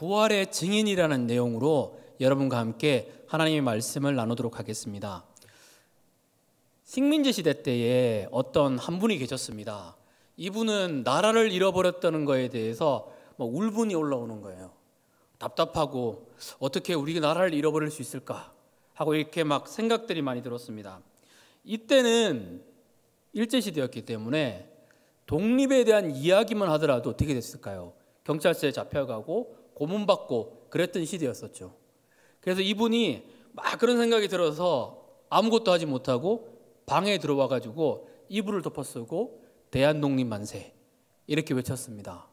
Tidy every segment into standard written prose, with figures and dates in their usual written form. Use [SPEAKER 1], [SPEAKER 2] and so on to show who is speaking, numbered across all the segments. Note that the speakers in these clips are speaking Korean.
[SPEAKER 1] 부활의 증인이라는 내용으로 여러분과 함께 하나님의 말씀을 나누도록 하겠습니다. 식민지 시대 때에 어떤 한 분이 계셨습니다. 이분은 나라를 잃어버렸다는 거에 대해서 울분이 올라오는 거예요. 답답하고 어떻게 우리가 나라를 잃어버릴 수 있을까 하고 이렇게 막 생각들이 많이 들었습니다. 이때는 일제시대였기 때문에 독립에 대한 이야기만 하더라도 어떻게 됐을까요? 경찰서에 잡혀가고 고문받고 그랬던 시대였었죠. 그래서 이분이 막 그런 생각이 들어서 아무것도 하지 못하고 방에 들어와 가지고 이불을 덮어쓰고 대한독립 만세 이렇게 외쳤습니다.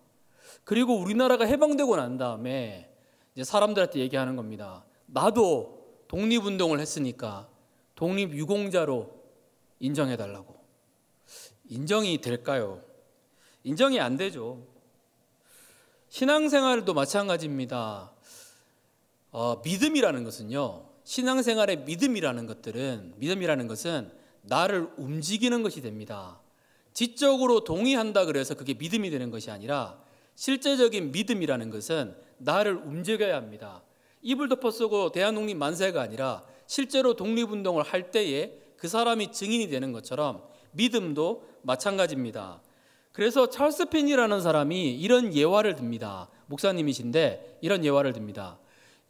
[SPEAKER 1] 그리고 우리나라가 해방되고 난 다음에 이제 사람들한테 얘기하는 겁니다. 나도 독립운동을 했으니까 독립유공자로 인정해달라고. 인정이 될까요? 인정이 안 되죠. 신앙생활도 마찬가지입니다. 믿음이라는 것은요, 신앙생활의 믿음이라는 것은 나를 움직이는 것이 됩니다. 지적으로 동의한다 그래서 그게 믿음이 되는 것이 아니라 실제적인 믿음이라는 것은 나를 움직여야 합니다. 이불 덮어쓰고 대한독립 만세가 아니라 실제로 독립운동을 할 때에 그 사람이 증인이 되는 것처럼 믿음도 마찬가지입니다. 그래서 찰스 핀이라는 사람이 이런 예화를 듭니다. 목사님이신데 이런 예화를 듭니다.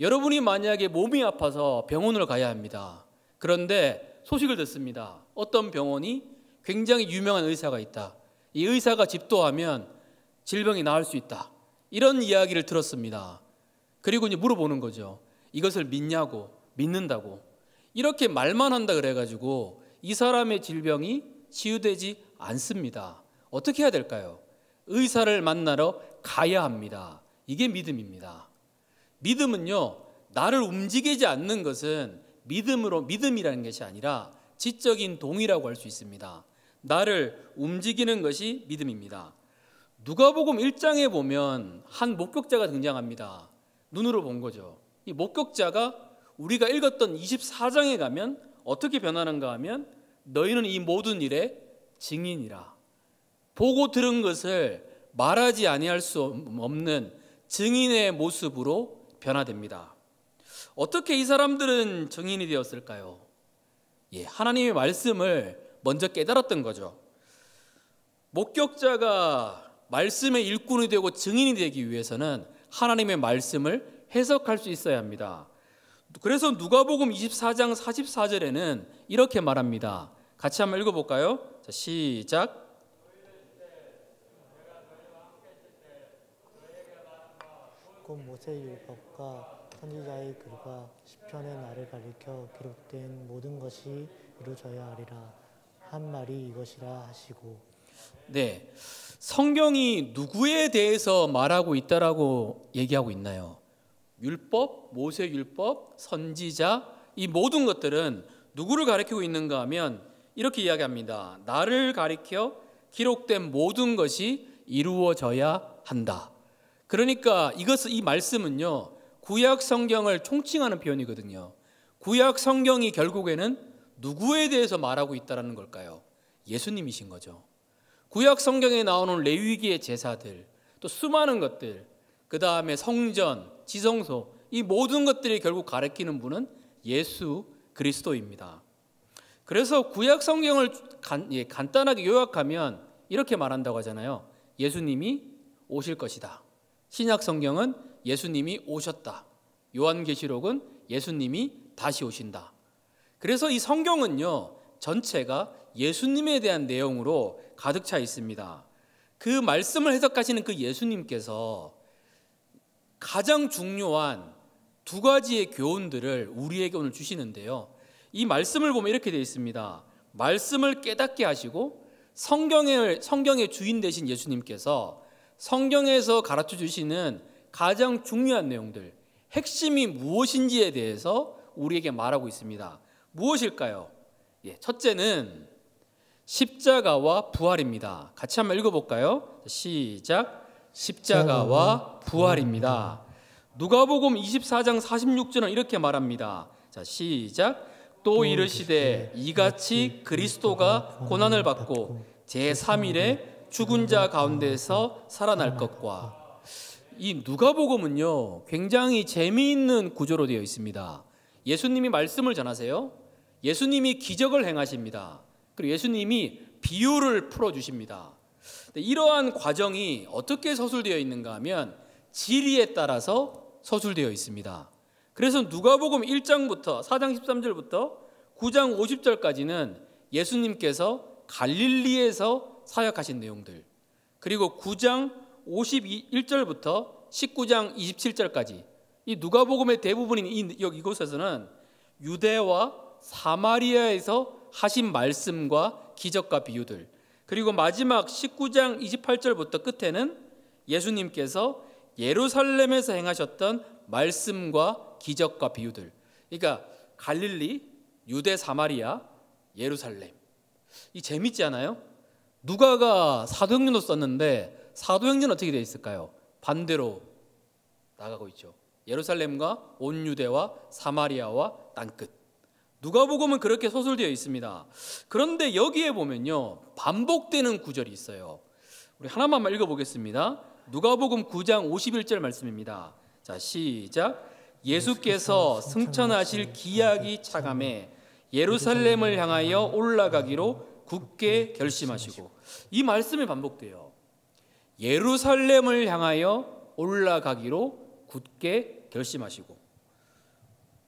[SPEAKER 1] 여러분이 만약에 몸이 아파서 병원을 가야 합니다. 그런데 소식을 듣습니다. 어떤 병원이 굉장히 유명한 의사가 있다. 이 의사가 집도하면 질병이 나을 수 있다. 이런 이야기를 들었습니다. 그리고 이제 물어보는 거죠. 이것을 믿냐고, 믿는다고. 이렇게 말만 한다 그래가지고 이 사람의 질병이 치유되지 않습니다. 어떻게 해야 될까요? 의사를 만나러 가야 합니다. 이게 믿음입니다. 믿음은요, 나를 움직이지 않는 것은 믿음이라는 것이 아니라 지적인 동의라고 할 수 있습니다. 나를 움직이는 것이 믿음입니다. 누가복음 1장에 보면 한 목격자가 등장합니다. 눈으로 본 거죠. 이 목격자가 우리가 읽었던 24장에 가면 어떻게 변하는가 하면 너희는 이 모든 일의 증인이라. 보고 들은 것을 말하지 아니할 수 없는 증인의 모습으로 변화됩니다. 어떻게 이 사람들은 증인이 되었을까요? 하나님의 말씀을 먼저 깨달았던 거죠. 목격자가 말씀의 일꾼이 되고 증인이 되기 위해서는 하나님의 말씀을 해석할 수 있어야 합니다. 그래서 누가복음 24장 44절에는 이렇게 말합니다. 같이 한번 읽어볼까요? 자, 시작.
[SPEAKER 2] 곧 모세의 율법과 선지자의 글과 시편의 나를 가리켜 기록된 모든 것이 이루어져야 하리라 한 말이 이것이라 하시고.
[SPEAKER 1] 네, 성경이 누구에 대해서 말하고 있다라고 얘기하고 있나요? 율법, 모세 율법, 선지자, 이 모든 것들은 누구를 가리키고 있는가 하면 이렇게 이야기합니다. 나를 가리켜 기록된 모든 것이 이루어져야 한다. 그러니까 이 말씀은요, 구약 성경을 총칭하는 표현이거든요. 구약 성경이 결국에는 누구에 대해서 말하고 있다는 걸까요? 예수님이신 거죠. 구약 성경에 나오는 레위기의 제사들, 또 수많은 것들, 그 다음에 성전, 지성소, 이 모든 것들이 결국 가리키는 분은 예수 그리스도입니다. 그래서 구약 성경을 간단하게 요약하면 이렇게 말한다고 하잖아요. 예수님이 오실 것이다. 신약 성경은 예수님이 오셨다. 요한계시록은 예수님이 다시 오신다. 그래서 이 성경은요, 전체가 예수님에 대한 내용으로 가득 차 있습니다. 그 말씀을 해석하시는 그 예수님께서 가장 중요한 두 가지의 교훈들을 우리에게 오늘 주시는데요. 이 말씀을 보면 이렇게 되어 있습니다. 말씀을 깨닫게 하시고 성경의 주인 되신 예수님께서 성경에서 가르쳐 주시는 가장 중요한 내용들, 핵심이 무엇인지에 대해서 우리에게 말하고 있습니다. 무엇일까요? 첫째는 십자가와 부활입니다. 같이 한번 읽어볼까요? 시작. 십자가와 부활입니다. 누가복음 24장 46절은 이렇게 말합니다. 자, 시작. 또 이르시되 이같이 그리스도가 고난을 받고 제3일에 죽은 자 가운데서 살아날 것과. 이 누가복음은요, 굉장히 재미있는 구조로 되어 있습니다. 예수님이 말씀을 전하세요. 예수님이 기적을 행하십니다. 그리고 예수님이 비유를 풀어주십니다. 이러한 과정이 어떻게 서술되어 있는가 하면 지리에 따라서 서술되어 있습니다. 그래서 누가복음 1장부터 4장 13절부터 9장 50절까지는 예수님께서 갈릴리에서 사역하신 내용들, 그리고 9장 51절부터 19장 27절까지 이 누가복음의 대부분인 이곳에서는 유대와 사마리아에서 하신 말씀과 기적과 비유들, 그리고 마지막 19장 28절부터 끝에는 예수님께서 예루살렘에서 행하셨던 말씀과 기적과 비유들. 그러니까 갈릴리, 유대, 사마리아, 예루살렘. 이 재밌지 않아요? 누가가 사도행전도 썼는데 사도행전은 어떻게 되어 있을까요? 반대로 나가고 있죠. 예루살렘과 온 유대와 사마리아와 땅끝. 누가복음은 그렇게 서술되어 있습니다. 그런데 여기에 보면요, 반복되는 구절이 있어요. 우리 하나만 읽어보겠습니다. 누가복음 9장 51절 말씀입니다. 자, 시작. 예수께서 승천하실 기약이 차감해 예루살렘을 향하여 올라가기로 굳게 결심하시고. 이 말씀이 반복돼요. 예루살렘을 향하여 올라가기로 굳게 결심하시고.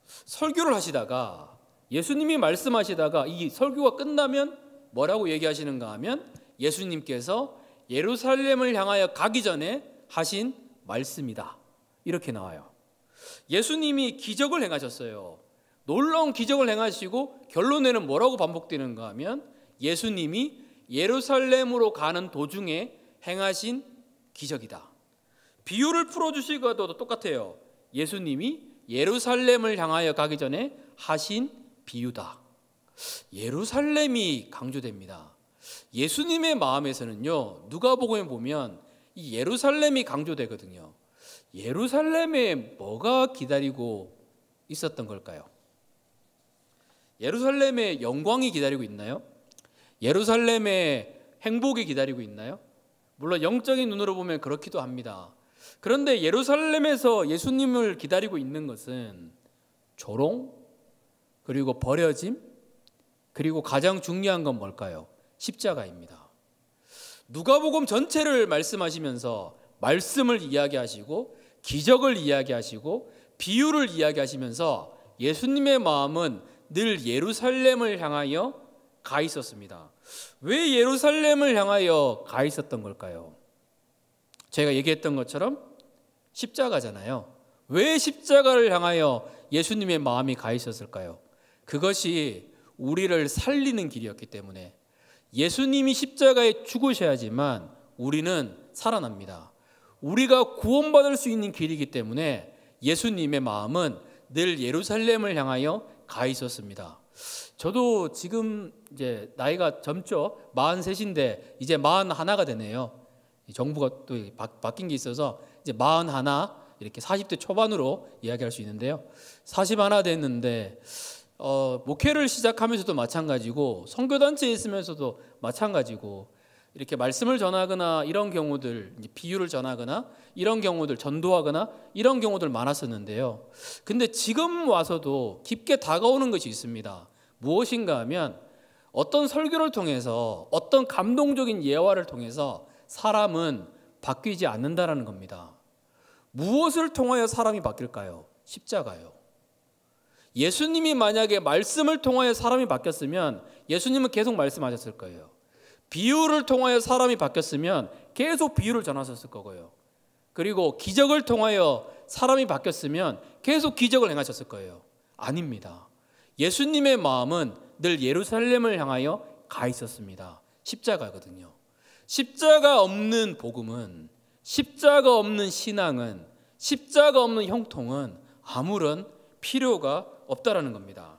[SPEAKER 1] 설교를 하시다가, 예수님이 말씀하시다가 이 설교가 끝나면 뭐라고 얘기하시는가 하면 예수님께서 예루살렘을 향하여 가기 전에 하신 말씀이다, 이렇게 나와요. 예수님이 기적을 행하셨어요. 놀라운 기적을 행하시고 결론에는 뭐라고 반복되는가 하면 예수님이 예루살렘으로 가는 도중에 행하신 기적이다. 비유를 풀어주시고도 똑같아요. 예수님이 예루살렘을 향하여 가기 전에 하신 비유다. 예루살렘이 강조됩니다. 예수님의 마음에서는요, 누가복음에 보면 이 예루살렘이 강조되거든요. 예루살렘에 뭐가 기다리고 있었던 걸까요? 예루살렘에 영광이 기다리고 있나요? 예루살렘에 행복이 기다리고 있나요? 물론 영적인 눈으로 보면 그렇기도 합니다. 그런데 예루살렘에서 예수님을 기다리고 있는 것은 조롱, 그리고 버려짐, 그리고 가장 중요한 건 뭘까요? 십자가입니다. 누가복음 전체를 말씀하시면서 말씀을 이야기하시고 기적을 이야기하시고 비유를 이야기하시면서 예수님의 마음은 늘 예루살렘을 향하여 가 있었습니다. 왜 예루살렘을 향하여 가 있었던 걸까요? 제가 얘기했던 것처럼 십자가잖아요. 왜 십자가를 향하여 예수님의 마음이 가 있었을까요? 그것이 우리를 살리는 길이었기 때문에. 예수님이 십자가에 죽으셔야지만 우리는 살아납니다. 우리가 구원받을 수 있는 길이기 때문에 예수님의 마음은 늘 예루살렘을 향하여 가 있었습니다. 저도 지금 이제 나이가 젊죠. 43인데 이제 41가 되네요. 정부가 또 바뀐 게 있어서 이제 41, 이렇게 40대 초반으로 이야기할 수 있는데요. 41 됐는데 목회를 시작하면서도 마찬가지고 선교단체에 있으면서도 마찬가지고 이렇게 말씀을 전하거나 이런 경우들, 비유를 전하거나 이런 경우들, 전도하거나 이런 경우들 많았었는데요. 근데 지금 와서도 깊게 다가오는 것이 있습니다. 무엇인가 하면 어떤 설교를 통해서, 어떤 감동적인 예화를 통해서 사람은 바뀌지 않는다라는 겁니다. 무엇을 통하여 사람이 바뀔까요? 십자가요. 예수님이 만약에 말씀을 통하여 사람이 바뀌었으면 예수님은 계속 말씀하셨을 거예요. 비유를 통하여 사람이 바뀌었으면 계속 비유를 전하셨을 거고요. 그리고 기적을 통하여 사람이 바뀌었으면 계속 기적을 행하셨을 거예요. 아닙니다. 예수님의 마음은 늘 예루살렘을 향하여 가 있었습니다. 십자가거든요. 십자가 없는 복음은, 십자가 없는 신앙은, 십자가 없는 형통은 아무런 필요가 없다라는 겁니다.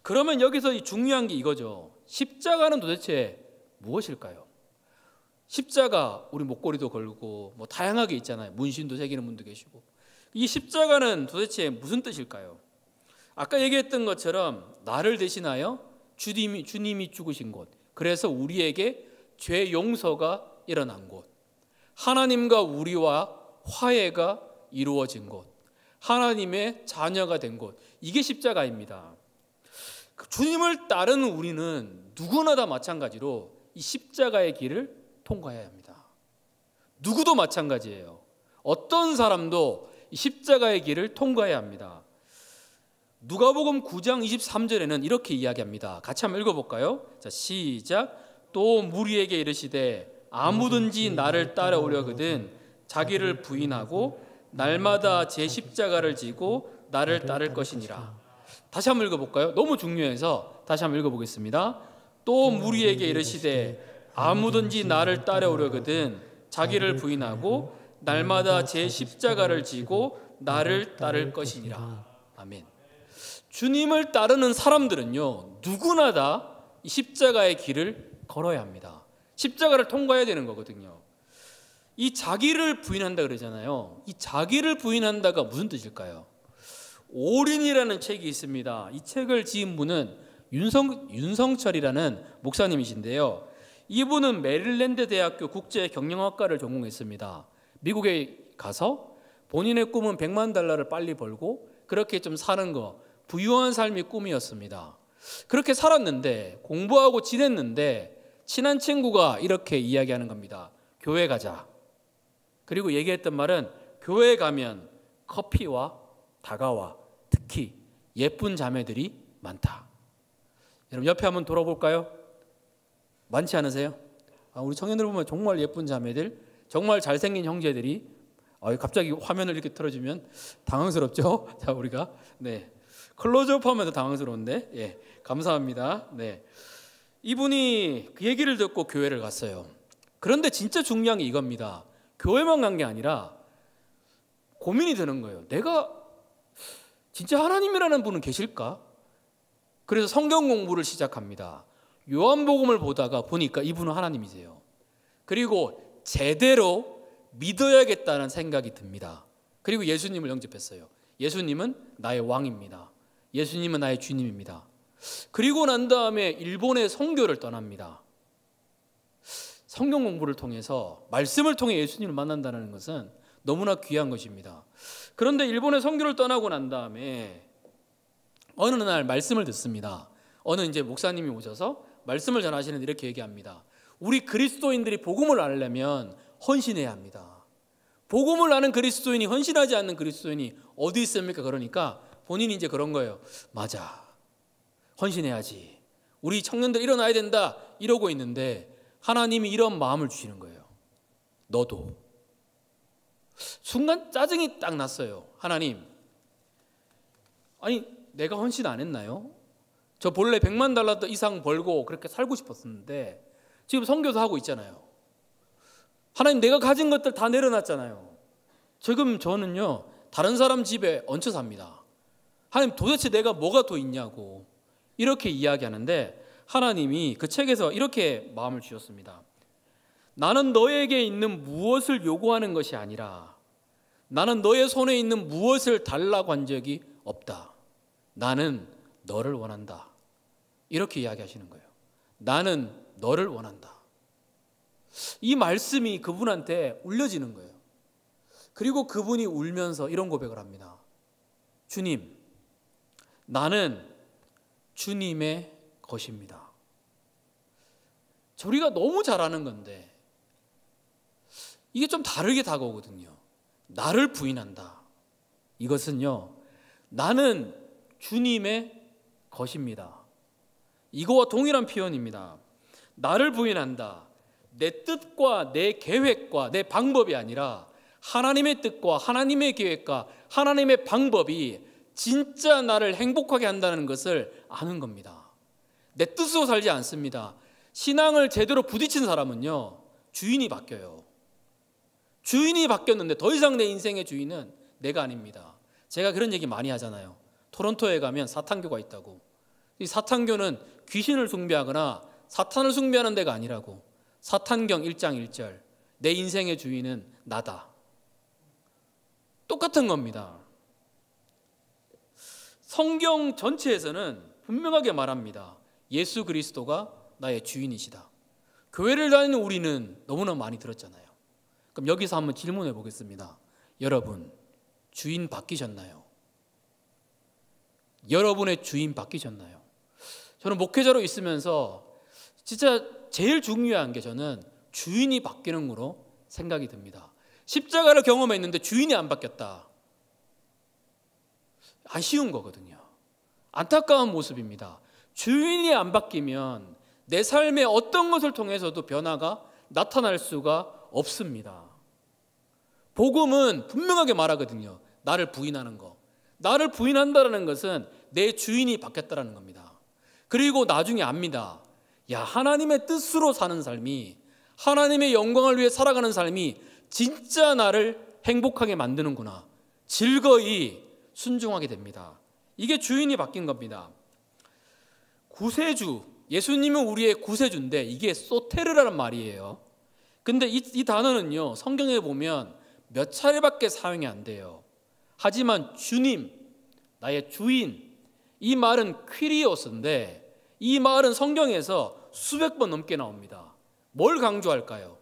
[SPEAKER 1] 그러면 여기서 이 중요한 게 이거죠. 십자가는 도대체 무엇일까요? 십자가, 우리 목걸이도 걸고 뭐 다양하게 있잖아요. 문신도 새기는 분도 계시고. 이 십자가는 도대체 무슨 뜻일까요? 아까 얘기했던 것처럼 나를 대신하여 주님이 죽으신 곳, 그래서 우리에게 죄 용서가 일어난 곳, 하나님과 우리와 화해가 이루어진 곳, 하나님의 자녀가 된 곳, 이게 십자가입니다. 주님을 따르는 우리는 누구나 다 마찬가지로 이 십자가의 길을 통과해야 합니다. 누구도 마찬가지예요. 어떤 사람도 이 십자가의 길을 통과해야 합니다. 누가복음 9장 23절에는 이렇게 이야기합니다. 같이 한번 읽어볼까요? 자, 시작. 또 무리에게 이르시되 아무든지 나를 따라오려거든 자기를 부인하고 날마다 제 십자가를 지고 나를 따를 것이니라. 다시 한번 읽어볼까요? 너무 중요해서 다시 한번 읽어보겠습니다. 또 무리에게 이르시되 아무든지 나를 따라오려거든 자기를 부인하고 날마다 제 십자가를 지고 나를 따를 것이니라. 아멘. 주님을 따르는 사람들은요, 누구나 다 이 십자가의 길을 걸어야 합니다. 십자가를 통과해야 되는 거거든요. 이 자기를 부인한다 그러잖아요. 이 자기를 부인한다가 무슨 뜻일까요? 올인이라는 책이 있습니다. 이 책을 지은 분은 윤성철이라는 목사님이신데요. 이분은 메릴랜드 대학교 국제경영학과를 전공했습니다. 미국에 가서 본인의 꿈은 $100만 빨리 벌고 그렇게 좀 사는 거, 부유한 삶이 꿈이었습니다. 그렇게 살았는데 공부하고 지냈는데 친한 친구가 이렇게 이야기하는 겁니다. 교회 가자. 그리고 얘기했던 말은 교회 가면 커피와 다가와 특히 예쁜 자매들이 많다. 여러분 옆에 한번 돌아볼까요? 많지 않으세요? 우리 청년들 보면 정말 예쁜 자매들, 정말 잘생긴 형제들이 갑자기 화면을 이렇게 틀어주면 당황스럽죠? 자, 우리가 클로즈업 하면 더 당황스러운데, 예, 감사합니다. 네, 이분이 그 얘기를 듣고 교회를 갔어요. 그런데 진짜 중요한 게 이겁니다. 교회만 간 게 아니라 고민이 드는 거예요. 내가 진짜 하나님이라는 분은 계실까? 그래서 성경 공부를 시작합니다. 요한복음을 보다가 보니까 이분은 하나님이세요. 그리고 제대로 믿어야겠다는 생각이 듭니다. 그리고 예수님을 영접했어요. 예수님은 나의 왕입니다. 예수님은 나의 주님입니다. 그리고 난 다음에 일본의 선교를 떠납니다. 성경 공부를 통해서 말씀을 통해 예수님을 만난다는 것은 너무나 귀한 것입니다. 그런데 일본의 선교를 떠나고 난 다음에 어느 날 말씀을 듣습니다. 어느 이제 목사님이 오셔서 말씀을 전하시는데 이렇게 얘기합니다. 우리 그리스도인들이 복음을 알려면 헌신해야 합니다. 복음을 아는 그리스도인이 헌신하지 않는 그리스도인이 어디 있습니까? 그러니까 본인이 이제 그런 거예요. 맞아, 헌신해야지. 우리 청년들 일어나야 된다 이러고 있는데 하나님이 이런 마음을 주시는 거예요. 너도. 순간 짜증이 딱 났어요. 하나님, 아니 내가 헌신 안 했나요? 저 본래 $100만 이상 벌고 그렇게 살고 싶었는데 지금 선교도 하고 있잖아요. 하나님, 내가 가진 것들 다 내려놨잖아요. 지금 저는요 다른 사람 집에 얹혀 삽니다. 하나님, 도대체 내가 뭐가 더 있냐고 이렇게 이야기하는데 하나님이 그 책에서 이렇게 마음을 주셨습니다. 나는 너에게 있는 무엇을 요구하는 것이 아니라 나는 너의 손에 있는 무엇을 달라고 한 적이 없다. 나는 너를 원한다. 이렇게 이야기하시는 거예요. 나는 너를 원한다. 이 말씀이 그분한테 울려지는 거예요. 그리고 그분이 울면서 이런 고백을 합니다. 주님, 나는 주님의 것입니다. 우리가 너무 잘 아는 건데 이게 좀 다르게 다가오거든요. 나를 부인한다. 이것은요, 나는 주님의 것입니다. 이거와 동일한 표현입니다. 나를 부인한다. 내 뜻과 내 계획과 내 방법이 아니라 하나님의 뜻과 하나님의 계획과 하나님의 방법이 진짜 나를 행복하게 한다는 것을 아는 겁니다. 내 뜻으로 살지 않습니다. 신앙을 제대로 부딪힌 사람은요, 주인이 바뀌어요. 주인이 바뀌었는데 더 이상 내 인생의 주인은 내가 아닙니다. 제가 그런 얘기 많이 하잖아요. 토론토에 가면 사탄교가 있다고. 이 사탄교는 귀신을 숭배하거나 사탄을 숭배하는 데가 아니라고. 사탄경 1장 1절, 내 인생의 주인은 나다. 똑같은 겁니다. 성경 전체에서는 분명하게 말합니다. 예수 그리스도가 나의 주인이시다. 교회를 다니는 우리는 너무나 많이 들었잖아요. 그럼 여기서 한번 질문해 보겠습니다. 여러분, 주인 바뀌셨나요? 여러분의 주인 바뀌셨나요? 저는 목회자로 있으면서 진짜 제일 중요한 게 저는 주인이 바뀌는 거로 생각이 듭니다. 십자가를 경험했는데 주인이 안 바뀌었다. 아쉬운 거거든요. 안타까운 모습입니다. 주인이 안 바뀌면 내 삶의 어떤 것을 통해서도 변화가 나타날 수가 없습니다. 복음은 분명하게 말하거든요. 나를 부인하는 거. 나를 부인한다는 것은 내 주인이 바뀌었다는 겁니다. 그리고 나중에 압니다. 야, 하나님의 뜻으로 사는 삶이, 하나님의 영광을 위해 살아가는 삶이 진짜 나를 행복하게 만드는구나. 즐거이 순종하게 됩니다. 이게 주인이 바뀐 겁니다. 구세주, 예수님은 우리의 구세주인데 이게 소테르라는 말이에요. 근데 이 단어는요, 성경에 보면 몇 차례밖에 사용이 안 돼요. 하지만 주님, 나의 주인, 이 말은 퀴리오스인데 이 말은 성경에서 수백 번 넘게 나옵니다. 뭘 강조할까요?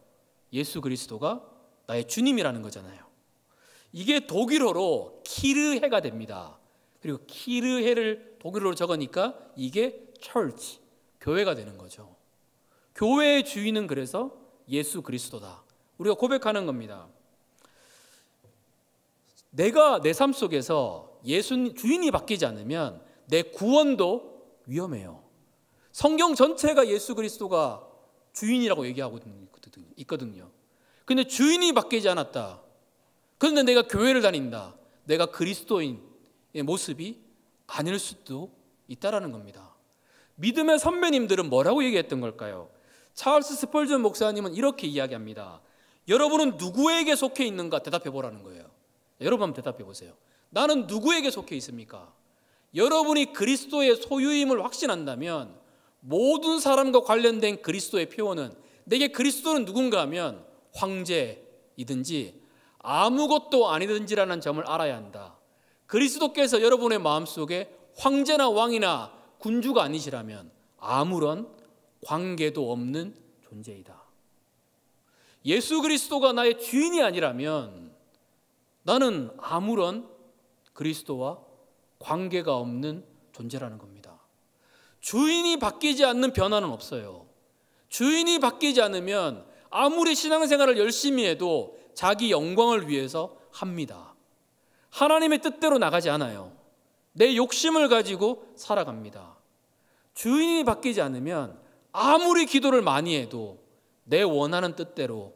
[SPEAKER 1] 예수 그리스도가 나의 주님이라는 거잖아요. 이게 독일어로 키르헤가 됩니다. 그리고 키르헤를 독일어로 적으니까 이게 church, 교회가 되는 거죠. 교회의 주인은 그래서 예수 그리스도다. 우리가 고백하는 겁니다. 내가 내 삶 속에서 주인이 바뀌지 않으면 내 구원도 위험해요. 성경 전체가 예수 그리스도가 주인이라고 얘기하고 있거든요. 근데 주인이 바뀌지 않았다. 그런데 내가 교회를 다닌다. 내가 그리스도인의 모습이 아닐 수도 있다라는 겁니다. 믿음의 선배님들은 뭐라고 얘기했던 걸까요? 찰스 스펄전 목사님은 이렇게 이야기합니다. 여러분은 누구에게 속해 있는가 대답해 보라는 거예요. 여러분 한번 대답해 보세요. 나는 누구에게 속해 있습니까? 여러분이 그리스도의 소유임을 확신한다면 모든 사람과 관련된 그리스도의 표현은 내게 그리스도는 누군가 하면 황제이든지 아무것도 아니든지라는 점을 알아야 한다. 그리스도께서 여러분의 마음속에 황제나 왕이나 군주가 아니시라면 아무런 관계도 없는 존재이다. 예수 그리스도가 나의 주인이 아니라면 나는 아무런 그리스도와 관계가 없는 존재라는 겁니다. 주인이 바뀌지 않는 변화는 없어요. 주인이 바뀌지 않으면 아무리 신앙생활을 열심히 해도 자기 영광을 위해서 합니다. 하나님의 뜻대로 나가지 않아요. 내 욕심을 가지고 살아갑니다. 주인이 바뀌지 않으면 아무리 기도를 많이 해도 내 원하는 뜻대로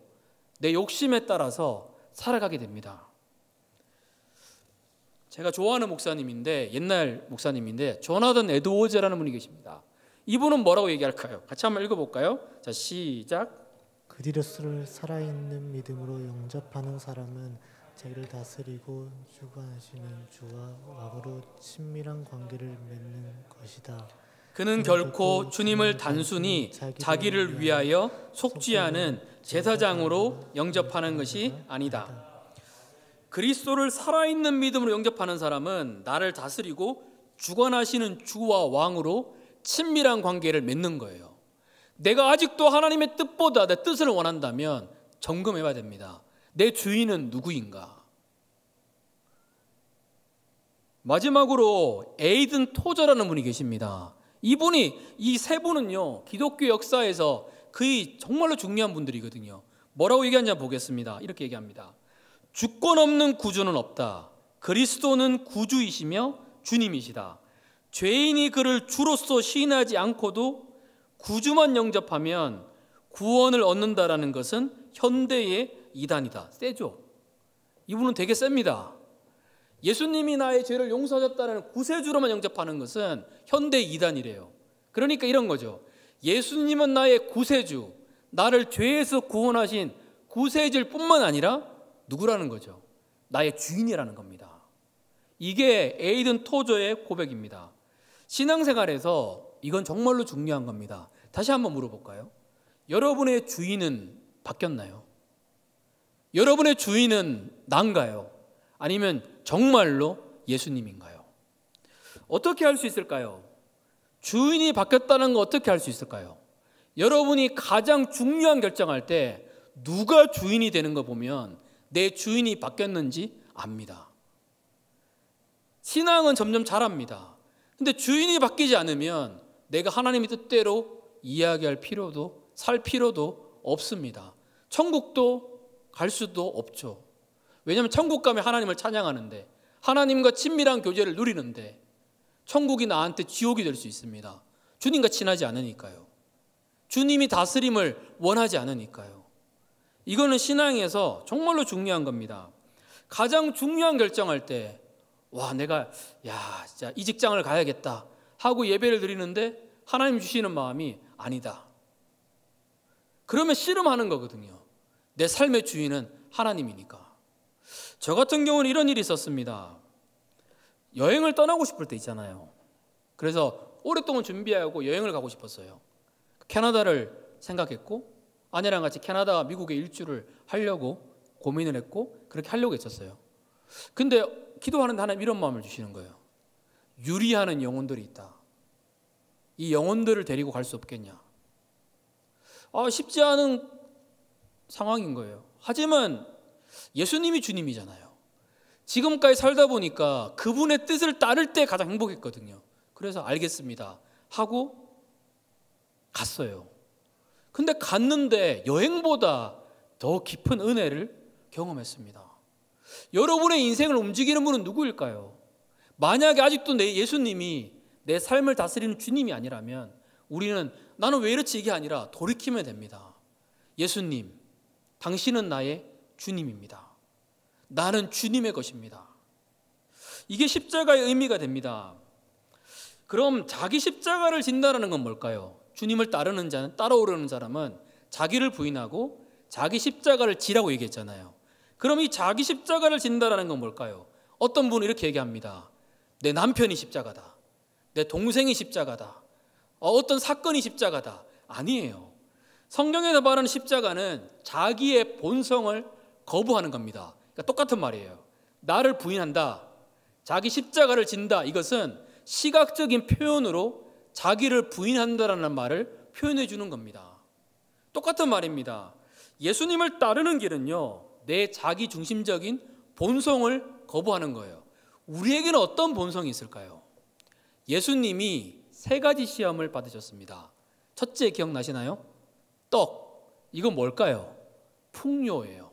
[SPEAKER 1] 내 욕심에 따라서 살아가게 됩니다. 제가 좋아하는 목사님인데, 옛날 목사님인데 조나단 에드워즈라는 분이 계십니다. 이분은 뭐라고 얘기할까요? 같이 한번 읽어볼까요? 자, 시작.
[SPEAKER 2] 그리스도를 살아있는 믿음으로 영접하는 사람은 자기를 다스리고 주관하시는 주와 왕으로 친밀한 관계를 맺는 것이다.
[SPEAKER 1] 그는 결코 주님을 단순히 자기를 위하여 속죄하는 제사장으로 영접하는 것이 아니다. 그리스도를 살아있는 믿음으로 영접하는 사람은 나를 다스리고 주관하시는 주와 왕으로 친밀한 관계를 맺는 거예요. 내가 아직도 하나님의 뜻보다 내 뜻을 원한다면 점검해 봐야 됩니다. 내 주인은 누구인가? 마지막으로 에이든 토저라는 분이 계십니다. 이분이, 이 세 분은요, 기독교 역사에서 거의 정말로 중요한 분들이거든요. 뭐라고 얘기하는지 보겠습니다. 이렇게 얘기합니다. 주권 없는 구주는 없다. 그리스도는 구주이시며 주님이시다. 죄인이 그를 주로서 시인하지 않고도 구주만 영접하면 구원을 얻는다라는 것은 현대의 이단이다. 세죠? 이분은 되게 셉니다. 예수님이 나의 죄를 용서하셨다는 구세주로만 영접하는 것은 현대 이단이래요. 그러니까 이런 거죠. 예수님은 나의 구세주, 나를 죄에서 구원하신 구세주일 뿐만 아니라 누구라는 거죠? 나의 주인이라는 겁니다. 이게 에이든 토저의 고백입니다. 신앙생활에서 이건 정말로 중요한 겁니다. 다시 한번 물어볼까요? 여러분의 주인은 바뀌었나요? 여러분의 주인은 난가요? 아니면 정말로 예수님인가요? 어떻게 할 수 있을까요? 주인이 바뀌었다는 거 어떻게 할 수 있을까요? 여러분이 가장 중요한 결정할 때 누가 주인이 되는 거 보면 내 주인이 바뀌었는지 압니다. 신앙은 점점 자랍니다. 근데 주인이 바뀌지 않으면 내가 하나님의 뜻대로 이야기할 필요도, 살 필요도 없습니다. 천국도 갈 수도 없죠. 왜냐하면 천국 가면 하나님을 찬양하는데, 하나님과 친밀한 교제를 누리는데, 천국이 나한테 지옥이 될 수 있습니다. 주님과 친하지 않으니까요. 주님이 다스림을 원하지 않으니까요. 이거는 신앙에서 정말로 중요한 겁니다. 가장 중요한 결정할 때, 내가 진짜 이 직장을 가야겠다 하고 예배를 드리는데 하나님 주시는 마음이 아니다. 그러면 씨름하는 거거든요. 내 삶의 주인은 하나님이니까. 저 같은 경우는 이런 일이 있었습니다. 여행을 떠나고 싶을 때 있잖아요. 그래서 오랫동안 준비하고 여행을 가고 싶었어요. 캐나다를 생각했고, 아내랑 같이 캐나다와 미국에 일주를 하려고 고민을 했고, 그렇게 하려고 했었어요. 근데 기도하는데 하나님 이런 마음을 주시는 거예요. 유리하는 영혼들이 있다. 이 영혼들을 데리고 갈 수 없겠냐. 쉽지 않은 상황인 거예요. 하지만 예수님이 주님이잖아요. 지금까지 살다 보니까 그분의 뜻을 따를 때 가장 행복했거든요. 그래서 알겠습니다 하고 갔어요. 근데 갔는데 여행보다 더 깊은 은혜를 경험했습니다. 여러분의 인생을 움직이는 분은 누구일까요? 만약에 아직도 내 예수님이 내 삶을 다스리는 주님이 아니라면 우리는 나는 왜 이렇지 이게 아니라 돌이키면 됩니다. 예수님, 당신은 나의 주님입니다. 나는 주님의 것입니다. 이게 십자가의 의미가 됩니다. 그럼 자기 십자가를 진다는 건 뭘까요? 주님을 따르는 자는, 따라오르는 사람은 자기를 부인하고 자기 십자가를 지라고 얘기했잖아요. 그럼 이 자기 십자가를 진다는 건 뭘까요? 어떤 분은 이렇게 얘기합니다. 내 남편이 십자가다. 내 동생이 십자가다. 어떤 사건이 십자가다. 아니에요. 성경에서 말하는 십자가는 자기의 본성을 거부하는 겁니다. 그러니까 똑같은 말이에요. 나를 부인한다. 자기 십자가를 진다. 이것은 시각적인 표현으로 자기를 부인한다라는 말을 표현해 주는 겁니다. 똑같은 말입니다. 예수님을 따르는 길은요, 내 자기 중심적인 본성을 거부하는 거예요. 우리에게는 어떤 본성이 있을까요? 예수님이 3가지 시험을 받으셨습니다. 첫째 기억나시나요? 떡. 이건 뭘까요? 풍요예요.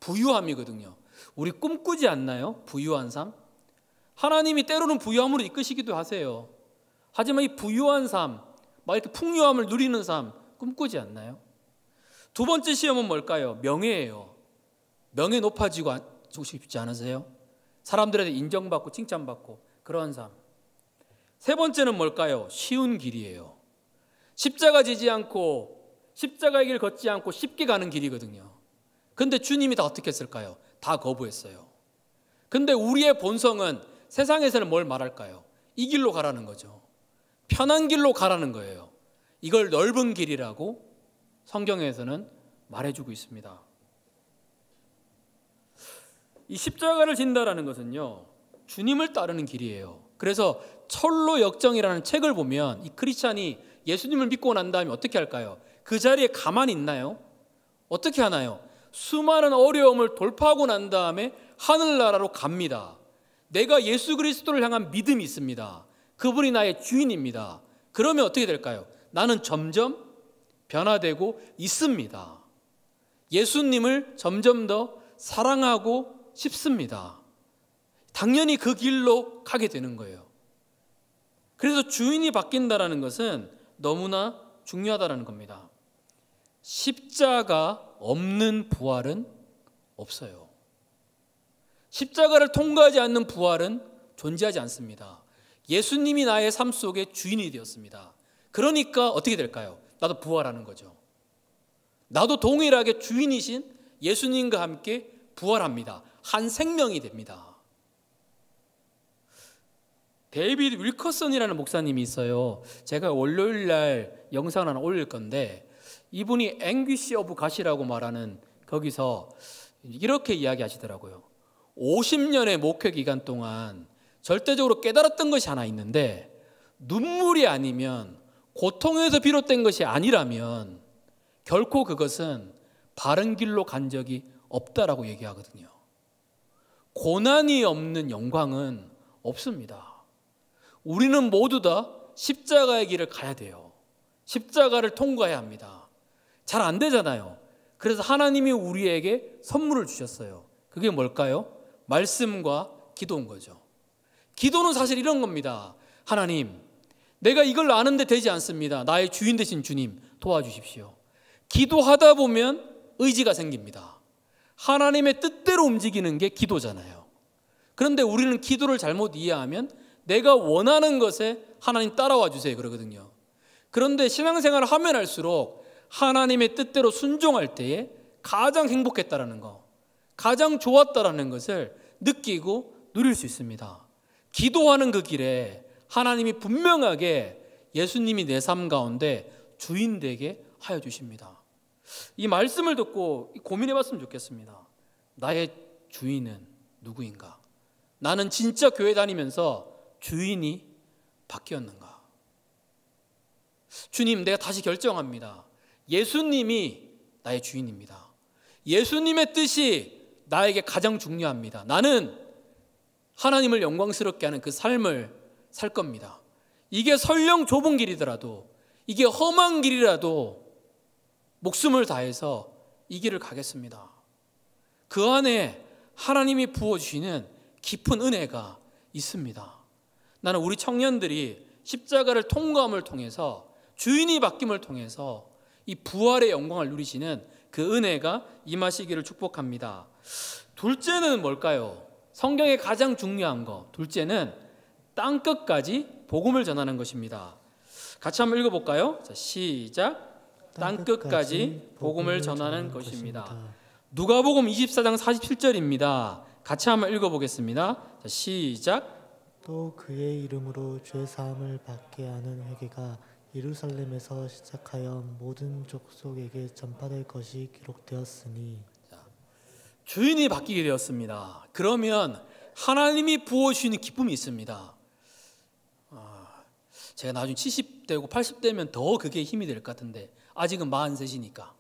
[SPEAKER 1] 부유함이거든요. 우리 꿈꾸지 않나요? 부유한 삶? 하나님이 때로는 부유함으로 이끄시기도 하세요. 하지만 이 부유한 삶, 막 이렇게 풍요함을 누리는 삶 꿈꾸지 않나요? 2번째 시험은 뭘까요? 명예예요. 명예 높아지고 싶지 않으세요? 사람들한테 인정받고 칭찬받고 그런 삶. 3번째는 뭘까요? 쉬운 길이에요. 십자가 지지 않고 십자가의 길 걷지 않고 쉽게 가는 길이거든요. 근데 주님이 다 어떻게 했을까요? 다 거부했어요. 근데 우리의 본성은 세상에서는 뭘 말할까요? 이 길로 가라는 거죠. 편한 길로 가라는 거예요. 이걸 넓은 길이라고 성경에서는 말해주고 있습니다. 이 십자가를 진다라는 것은요, 주님을 따르는 길이에요. 그래서 철로 역정이라는 책을 보면 이 크리스찬이 예수님을 믿고 난 다음에 어떻게 할까요? 그 자리에 가만히 있나요? 어떻게 하나요? 수많은 어려움을 돌파하고 난 다음에 하늘나라로 갑니다. 내가 예수 그리스도를 향한 믿음이 있습니다. 그분이 나의 주인입니다. 그러면 어떻게 될까요? 나는 점점 변화되고 있습니다. 예수님을 점점 더 사랑하고 싶습니다. 당연히 그 길로 가게 되는 거예요. 그래서 주인이 바뀐다는 것은 너무나 중요하다는 겁니다. 십자가 없는 부활은 없어요. 십자가를 통과하지 않는 부활은 존재하지 않습니다. 예수님이 나의 삶 속에 주인이 되었습니다. 그러니까 어떻게 될까요? 나도 부활하는 거죠. 나도 동일하게 주인이신 예수님과 함께 부활합니다. 한 생명이 됩니다. 데이비드 윌커슨이라는 목사님이 있어요. 제가 월요일 날 영상을 하나 올릴 건데, 이분이 앵귀시 오브 갓이라고 말하는 거기서 이렇게 이야기하시더라고요. 50년의 목회 기간 동안 절대적으로 깨달았던 것이 하나 있는데, 눈물이 아니면, 고통에서 비롯된 것이 아니라면 결코 그것은 바른 길로 간 적이 없다라고 얘기하거든요. 고난이 없는 영광은 없습니다. 우리는 모두 다 십자가의 길을 가야 돼요. 십자가를 통과해야 합니다. 잘 안 되잖아요. 그래서 하나님이 우리에게 선물을 주셨어요. 그게 뭘까요? 말씀과 기도인 거죠. 기도는 사실 이런 겁니다. 하나님, 내가 이걸 아는데 되지 않습니다. 나의 주인 되신 주님 도와주십시오. 기도하다 보면 의지가 생깁니다. 하나님의 뜻대로 움직이는 게 기도잖아요. 그런데 우리는 기도를 잘못 이해하면 내가 원하는 것에 하나님 따라와 주세요 그러거든요. 그런데 신앙생활을 하면 할수록 하나님의 뜻대로 순종할 때에 가장 행복했다라는 거, 가장 좋았다라는 것을 느끼고 누릴 수 있습니다. 기도하는 그 길에 하나님이 분명하게 예수님이 내 삶 가운데 주인 되게 하여 주십니다. 이 말씀을 듣고 고민해 봤으면 좋겠습니다. 나의 주인은 누구인가? 나는 진짜 교회 다니면서 주인이 바뀌었는가? 주님, 내가 다시 결정합니다. 예수님이 나의 주인입니다. 예수님의 뜻이 나에게 가장 중요합니다. 나는 하나님을 영광스럽게 하는 그 삶을 살 겁니다. 이게 설령 좁은 길이더라도, 이게 험한 길이라도 목숨을 다해서 이 길을 가겠습니다. 그 안에 하나님이 부어주시는 깊은 은혜가 있습니다. 나는 우리 청년들이 십자가를 통과함을 통해서, 주인이 바뀜을 통해서 이 부활의 영광을 누리시는 그 은혜가 임하시기를 축복합니다. 둘째는 뭘까요? 성경에 가장 중요한 거, 둘째는 땅끝까지 복음을 전하는 것입니다. 같이 한번 읽어볼까요? 자, 시작. 땅끝까지 복음을 전하는 것입니다. 누가복음 24장 47절입니다. 같이 한번 읽어보겠습니다. 자, 시작.
[SPEAKER 2] 또 그의 이름으로 죄 사함을 받게 하는 회개가 예루살렘에서 시작하여 모든 족속에게 전파될 것이 기록되었으니.
[SPEAKER 1] 주인이 바뀌게 되었습니다. 그러면 하나님이 부어주시는 기쁨이 있습니다. 제가 나중에 70대고 80대면 더 그게 힘이 될 것 같은데 아직은 43이니까.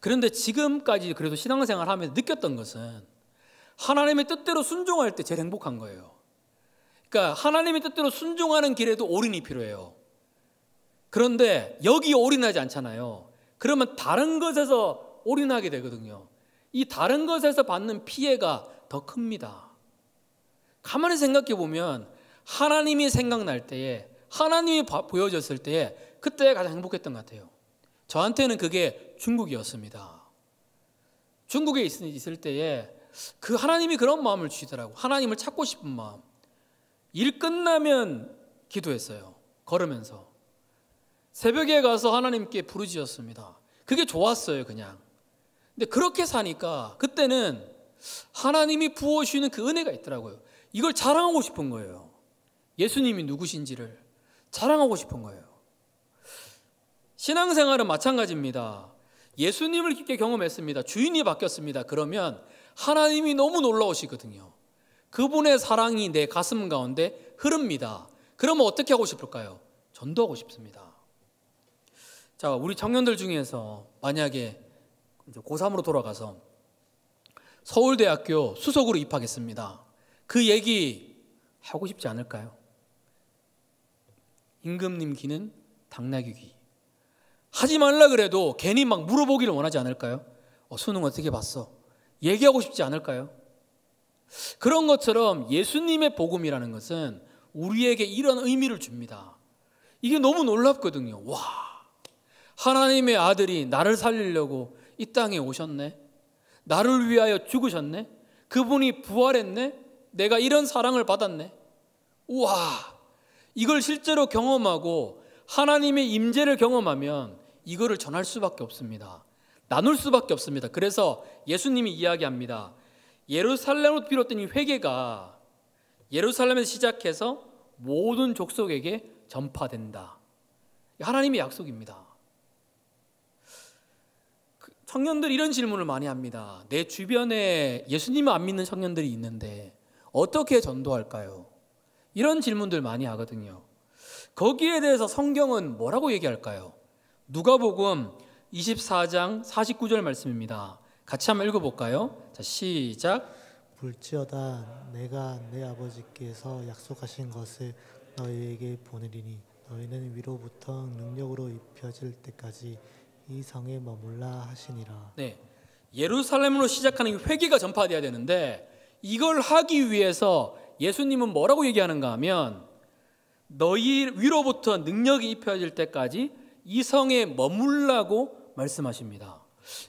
[SPEAKER 1] 그런데 지금까지 그래도 신앙생활 하면서 느꼈던 것은 하나님의 뜻대로 순종할 때 제일 행복한 거예요. 그러니까 하나님의 뜻대로 순종하는 길에도 올인이 필요해요. 그런데 여기 올인하지 않잖아요. 그러면 다른 것에서 올인하게 되거든요. 이 다른 것에서 받는 피해가 더 큽니다. 가만히 생각해 보면 하나님이 생각날 때에, 하나님이 보여졌을 때에 그때 가장 행복했던 것 같아요. 저한테는 그게 중국이었습니다. 중국에 있을 때에 그 하나님이 그런 마음을 주시더라고요. 하나님을 찾고 싶은 마음. 일 끝나면 기도했어요. 걸으면서. 새벽에 가서 하나님께 부르짖었습니다. 그게 좋았어요, 그냥. 근데 그렇게 사니까 그때는 하나님이 부어주시는 그 은혜가 있더라고요. 이걸 자랑하고 싶은 거예요. 예수님이 누구신지를 자랑하고 싶은 거예요. 신앙생활은 마찬가지입니다. 예수님을 깊게 경험했습니다. 주인이 바뀌었습니다. 그러면 하나님이 너무 놀라우시거든요. 그분의 사랑이 내 가슴 가운데 흐릅니다. 그러면 어떻게 하고 싶을까요? 전도하고 싶습니다. 자, 우리 청년들 중에서 만약에 고3으로 돌아가서 서울대학교 수석으로 입학했습니다. 그 얘기 하고 싶지 않을까요? 임금님 귀는 당나귀 귀. 하지 말라 그래도 괜히 막 물어보기를 원하지 않을까요? 수능 어떻게 봤어? 얘기하고 싶지 않을까요? 그런 것처럼 예수님의 복음이라는 것은 우리에게 이런 의미를 줍니다. 이게 너무 놀랍거든요. 와, 하나님의 아들이 나를 살리려고 이 땅에 오셨네. 나를 위하여 죽으셨네. 그분이 부활했네. 내가 이런 사랑을 받았네. 우와, 이걸 실제로 경험하고 하나님의 임재를 경험하면 이거를 전할 수밖에 없습니다. 나눌 수밖에 없습니다. 그래서 예수님이 이야기합니다. 예루살렘으로 비롯된 이 회개가 예루살렘에서 시작해서 모든 족속에게 전파된다. 하나님의 약속입니다. 청년들이 이런 질문을 많이 합니다. 내 주변에 예수님을 안 믿는 청년들이 있는데 어떻게 전도할까요? 이런 질문들 많이 하거든요. 거기에 대해서 성경은 뭐라고 얘기할까요? 누가복음 24장 49절 말씀입니다. 같이 한번 읽어볼까요? 자, 시작.
[SPEAKER 2] 볼지어다 내가 내 아버지께서 약속하신 것을 너희에게 보내리니 너희는 위로부터 능력으로 입혀질 때까지 이 성에 머물라 하시니라.
[SPEAKER 1] 네, 예루살렘으로 시작하는 회개가 전파되어야 되는데 이걸 하기 위해서 예수님은 뭐라고 얘기하는가 하면 너희 위로부터 능력이 입혀질 때까지 이 성에 머물라고 말씀하십니다.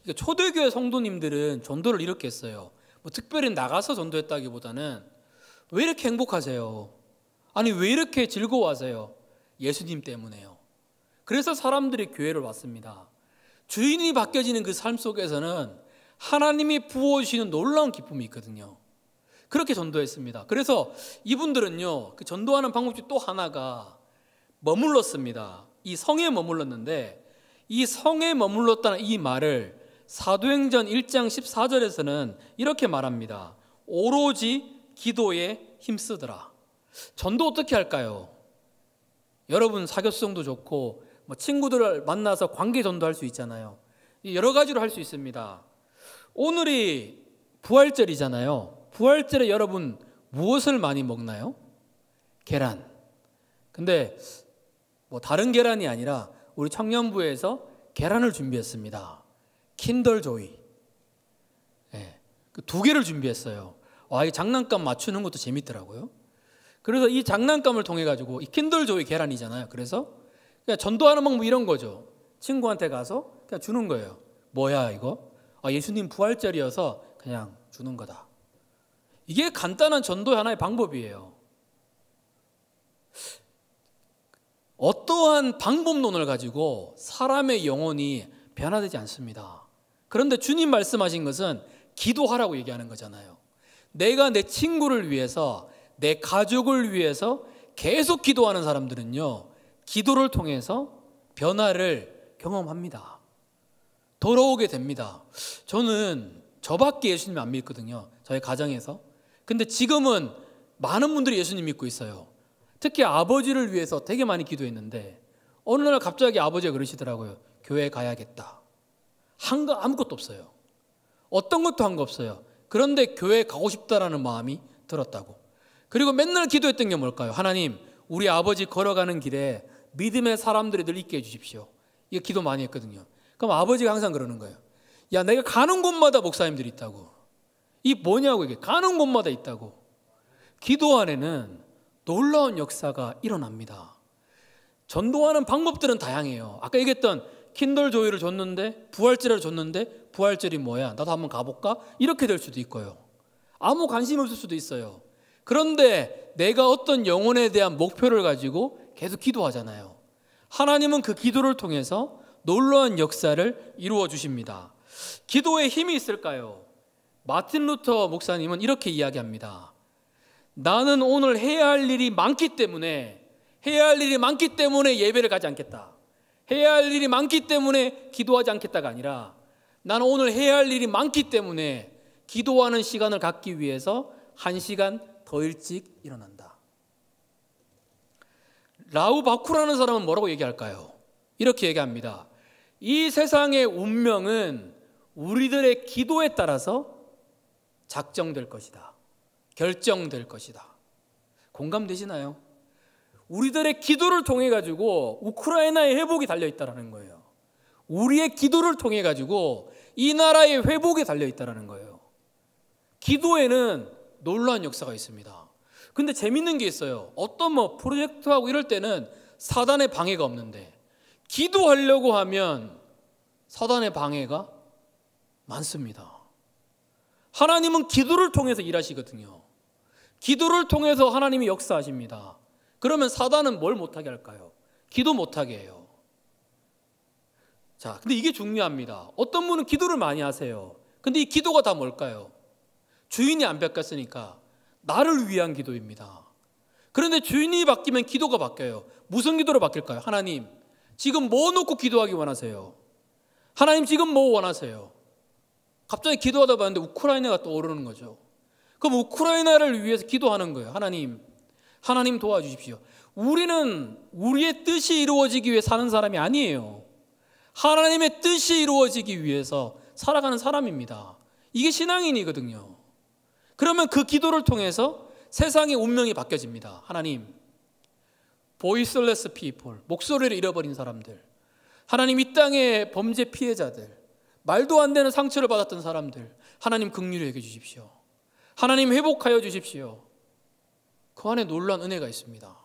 [SPEAKER 1] 그러니까 초대교회 성도님들은 전도를 이렇게 했어요. 뭐 특별히 나가서 전도했다기보다는 왜 이렇게 행복하세요? 아니 왜 이렇게 즐거워하세요? 예수님 때문에요. 그래서 사람들이 교회를 왔습니다. 주인이 바뀌어지는 그 삶 속에서는 하나님이 부어주시는 놀라운 기쁨이 있거든요. 그렇게 전도했습니다. 그래서 이분들은요, 그 전도하는 방법 중 또 하나가 머물렀습니다. 이 성에 머물렀는데 이 성에 머물렀다는 이 말을 사도행전 1장 14절에서는 이렇게 말합니다. 오로지 기도에 힘쓰더라. 전도 어떻게 할까요? 여러분 사교성도 좋고 뭐 친구들을 만나서 관계 전도할 수 있잖아요. 여러 가지로 할 수 있습니다. 오늘이 부활절이잖아요. 부활절에 여러분 무엇을 많이 먹나요? 계란. 근데 뭐 다른 계란이 아니라 우리 청년부에서 계란을 준비했습니다. 킨더조이. 네, 그 2개를 준비했어요. 와, 이 장난감 맞추는 것도 재밌더라고요. 그래서 이 장난감을 통해 가지고 이 킨더조이 계란이잖아요. 그래서 그냥 전도하는 방법 이런 거죠. 친구한테 가서 그냥 주는 거예요. 뭐야 이거? 아, 예수님 부활절이어서 그냥 주는 거다. 이게 간단한 전도의 하나의 방법이에요. 어떠한 방법론을 가지고 사람의 영혼이 변화되지 않습니다. 그런데 주님 말씀하신 것은 기도하라고 얘기하는 거잖아요. 내가 내 친구를 위해서, 내 가족을 위해서 계속 기도하는 사람들은요, 기도를 통해서 변화를 경험합니다. 돌아오게 됩니다. 저는 저밖에 예수님 안 믿거든요. 저희 가정에서. 근데 지금은 많은 분들이 예수님 믿고 있어요. 특히 아버지를 위해서 되게 많이 기도했는데 어느 날 갑자기 아버지가 그러시더라고요. 교회 가야겠다. 한 거 아무것도 없어요. 어떤 것도 한 거 없어요. 그런데 교회 가고 싶다라는 마음이 들었다고. 그리고 맨날 기도했던 게 뭘까요? 하나님, 우리 아버지 걸어가는 길에 믿음의 사람들이 늘 있게 해주십시오. 이거 기도 많이 했거든요. 그럼 아버지가 항상 그러는 거예요. 야, 내가 가는 곳마다 목사님들이 있다고. 이 뭐냐고, 이게 가는 곳마다 있다고. 기도 안에는 놀라운 역사가 일어납니다. 전도하는 방법들은 다양해요. 아까 얘기했던 킨더조이를 줬는데 부활절을 줬는데 부활절이 뭐야? 나도 한번 가볼까? 이렇게 될 수도 있고요. 아무 관심 없을 수도 있어요. 그런데 내가 어떤 영혼에 대한 목표를 가지고 계속 기도하잖아요. 하나님은 그 기도를 통해서 놀라운 역사를 이루어 주십니다. 기도에 힘이 있을까요? 마틴 루터 목사님은 이렇게 이야기합니다. 나는 오늘 해야 할 일이 많기 때문에 예배를 가지 않겠다. 해야 할 일이 많기 때문에 기도하지 않겠다가 아니라 나는 오늘 해야 할 일이 많기 때문에 기도하는 시간을 갖기 위해서 1시간 더 일찍 일어난다. 라우 바쿠라는 사람은 뭐라고 얘기할까요? 이렇게 얘기합니다. 이 세상의 운명은 우리들의 기도에 따라서 작정될 것이다. 결정될 것이다. 공감되시나요? 우리들의 기도를 통해 가지고 우크라이나의 회복이 달려 있다라는 거예요. 우리의 기도를 통해 가지고 이 나라의 회복이 달려 있다라는 거예요. 기도에는 놀라운 역사가 있습니다. 근데 재밌는 게 있어요. 어떤 프로젝트하고 이럴 때는 사단의 방해가 없는데 기도하려고 하면 사단의 방해가 많습니다. 하나님은 기도를 통해서 일하시거든요. 기도를 통해서 하나님이 역사하십니다. 그러면 사단은 뭘 못하게 할까요? 기도 못하게 해요. 자, 근데 이게 중요합니다. 어떤 분은 기도를 많이 하세요. 근데 이 기도가 다 뭘까요? 주인이 안 바뀌었으니까 나를 위한 기도입니다. 그런데 주인이 바뀌면 기도가 바뀌어요. 무슨 기도로 바뀔까요? 하나님, 지금 뭐 놓고 기도하기 원하세요? 하나님, 지금 뭐 원하세요? 갑자기 기도하다 봤는데 우크라이나가 떠오르는 거죠. 그럼 우크라이나를 위해서 기도하는 거예요. 하나님 도와주십시오. 우리는 우리의 뜻이 이루어지기 위해 사는 사람이 아니에요. 하나님의 뜻이 이루어지기 위해서 살아가는 사람입니다. 이게 신앙인이거든요. 그러면 그 기도를 통해서 세상의 운명이 바뀌어집니다. 하나님, voiceless people, 목소리를 잃어버린 사람들, 하나님 이 땅의 범죄 피해자들, 말도 안 되는 상처를 받았던 사람들, 하나님 긍휼히 여겨 주십시오. 하나님 회복하여 주십시오. 그 안에 놀라운 은혜가 있습니다.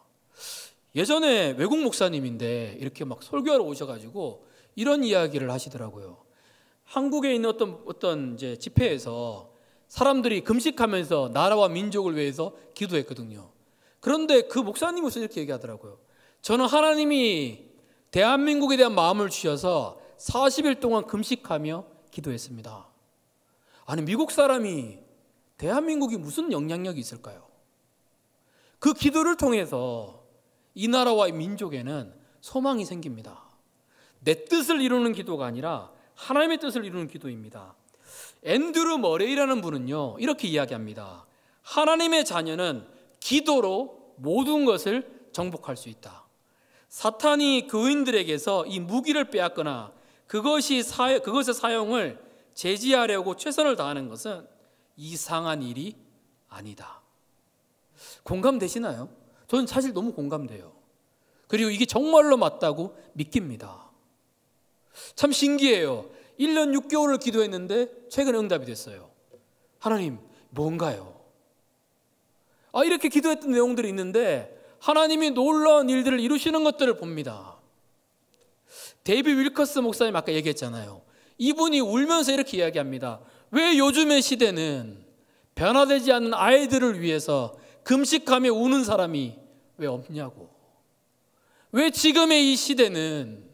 [SPEAKER 1] 예전에 외국 목사님인데 이렇게 막 설교하러 오셔가지고 이런 이야기를 하시더라고요. 한국에 있는 어떤 이제 집회에서 사람들이 금식하면서 나라와 민족을 위해서 기도했거든요. 그런데 그 목사님은 이렇게 얘기하더라고요. 저는 하나님이 대한민국에 대한 마음을 주셔서 40일 동안 금식하며 기도했습니다. 아니, 미국 사람이 대한민국이 무슨 영향력이 있을까요? 그 기도를 통해서 이 나라와 이 민족에는 소망이 생깁니다. 내 뜻을 이루는 기도가 아니라 하나님의 뜻을 이루는 기도입니다. 앤드루 머레이라는 분은요, 이렇게 이야기합니다. 하나님의 자녀는 기도로 모든 것을 정복할 수 있다. 사탄이 교인들에게서 이 무기를 빼앗거나 그것의 사용을 제지하려고 최선을 다하는 것은 이상한 일이 아니다. 공감되시나요? 저는 사실 너무 공감돼요. 그리고 이게 정말로 맞다고 믿깁니다. 참 신기해요. 1년 6개월을 기도했는데 최근에 응답이 됐어요. 하나님, 뭔가요? 이렇게 기도했던 내용들이 있는데 하나님이 놀라운 일들을 이루시는 것들을 봅니다. 데이비 윌커스 목사님 아까 얘기했잖아요. 이분이 울면서 이렇게 이야기합니다. 왜 요즘의 시대는 변화되지 않는 아이들을 위해서 금식하며 우는 사람이 왜 없냐고. 왜 지금의 이 시대는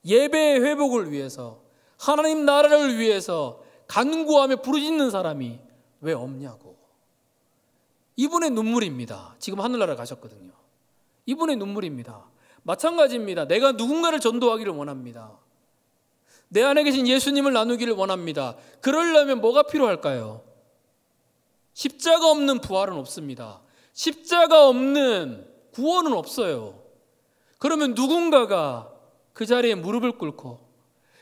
[SPEAKER 1] 예배의 회복을 위해서 하나님 나라를 위해서 간구하며 부르짖는 사람이 왜 없냐고. 이분의 눈물입니다. 지금 하늘나라 가셨거든요. 이분의 눈물입니다. 마찬가지입니다. 내가 누군가를 전도하기를 원합니다. 내 안에 계신 예수님을 나누기를 원합니다. 그러려면 뭐가 필요할까요? 십자가 없는 부활은 없습니다. 십자가 없는 구원은 없어요. 그러면 누군가가 그 자리에 무릎을 꿇고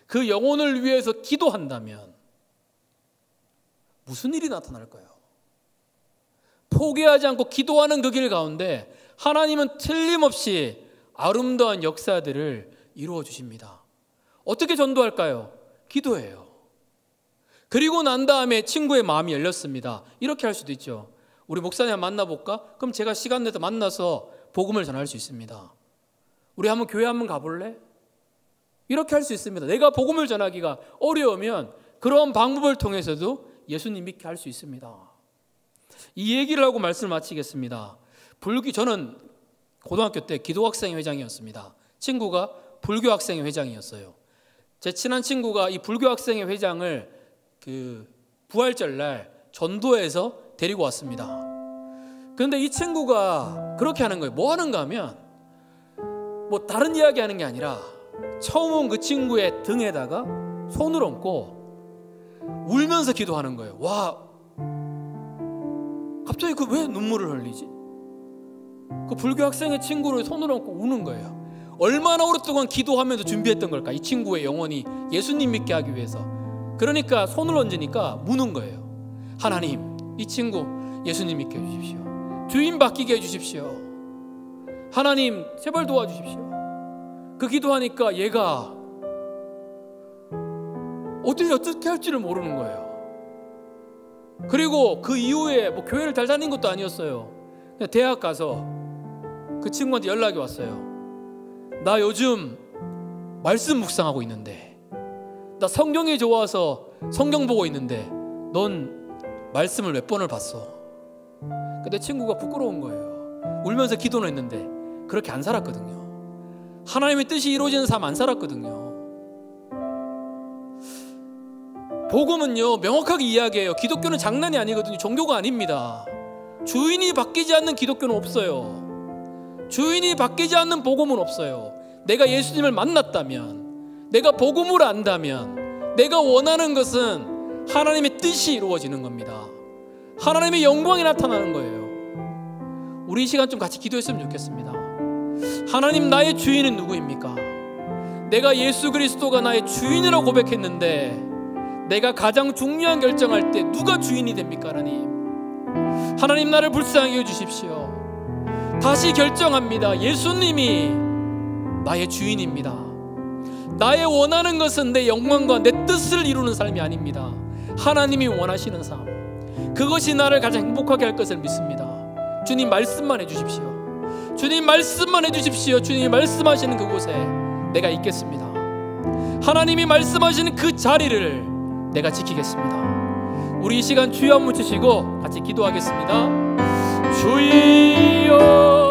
[SPEAKER 1] 그 영혼을 위해서 기도한다면 무슨 일이 나타날까요? 포기하지 않고 기도하는 그 길 가운데 하나님은 틀림없이 아름다운 역사들을 이루어 주십니다. 어떻게 전도할까요? 기도해요. 그리고 난 다음에 친구의 마음이 열렸습니다. 이렇게 할 수도 있죠. 우리 목사님 만나볼까? 그럼 제가 시간 내서 만나서 복음을 전할 수 있습니다. 우리 한번 교회 한번 가볼래? 이렇게 할 수 있습니다. 내가 복음을 전하기가 어려우면 그런 방법을 통해서도 예수님 믿게 할 수 있습니다. 이 얘기를 하고 말씀을 마치겠습니다. 저는 고등학교 때 기도학생 회장이었습니다. 친구가 불교학생 회장이었어요. 제 친한 친구가 이 불교학생회 회장을 그 부활절 날 전도해서 데리고 왔습니다. 그런데 이 친구가 그렇게 하는 거예요. 뭐 하는가 하면 뭐 다른 이야기 하는 게 아니라 처음 온 그 친구의 등에다가 손을 얹고 울면서 기도하는 거예요. 와, 갑자기 그 왜 눈물을 흘리지? 그 불교 학생의 친구를 손을 얹고 우는 거예요. 얼마나 오랫동안 기도하면서 준비했던 걸까? 이 친구의 영혼이 예수님 믿게 하기 위해서. 그러니까 손을 얹으니까 무는 거예요. 하나님, 이 친구 예수님 믿게 해주십시오. 주인 바뀌게 해주십시오. 하나님, 제발 도와주십시오. 그 기도하니까 얘가 어떻게 할지를 모르는 거예요. 그리고 그 이후에 뭐 교회를 잘 다닌 것도 아니었어요. 그냥 대학 가서 그 친구한테 연락이 왔어요. 나 요즘 말씀 묵상하고 있는데, 나 성경이 좋아서 성경 보고 있는데 넌 말씀을 몇 번을 봤어? 근데 친구가 부끄러운 거예요. 울면서 기도는 했는데 그렇게 안 살았거든요. 하나님의 뜻이 이루어지는 삶 안 살았거든요. 복음은요, 명확하게 이야기해요. 기독교는 장난이 아니거든요. 종교가 아닙니다. 주인이 바뀌지 않는 기독교는 없어요. 주인이 바뀌지 않는 복음은 없어요. 내가 예수님을 만났다면, 내가 복음을 안다면, 내가 원하는 것은 하나님의 뜻이 이루어지는 겁니다. 하나님의 영광이 나타나는 거예요. 우리 이 시간 좀 같이 기도했으면 좋겠습니다. 하나님, 나의 주인은 누구입니까? 내가 예수 그리스도가 나의 주인이라고 고백했는데 내가 가장 중요한 결정할 때 누가 주인이 됩니까? 하나님 나를 불쌍히 해주십시오. 다시 결정합니다. 예수님이 나의 주인입니다. 나의 원하는 것은 내 영광과 내 뜻을 이루는 삶이 아닙니다. 하나님이 원하시는 삶, 그것이 나를 가장 행복하게 할 것을 믿습니다. 주님 말씀만 해주십시오. 주님 말씀만 해주십시오. 주님이 말씀하시는 그곳에 내가 있겠습니다. 하나님이 말씀하시는 그 자리를 내가 지키겠습니다. 우리 이 시간 주여 한번 치시고 같이 기도하겠습니다. 주여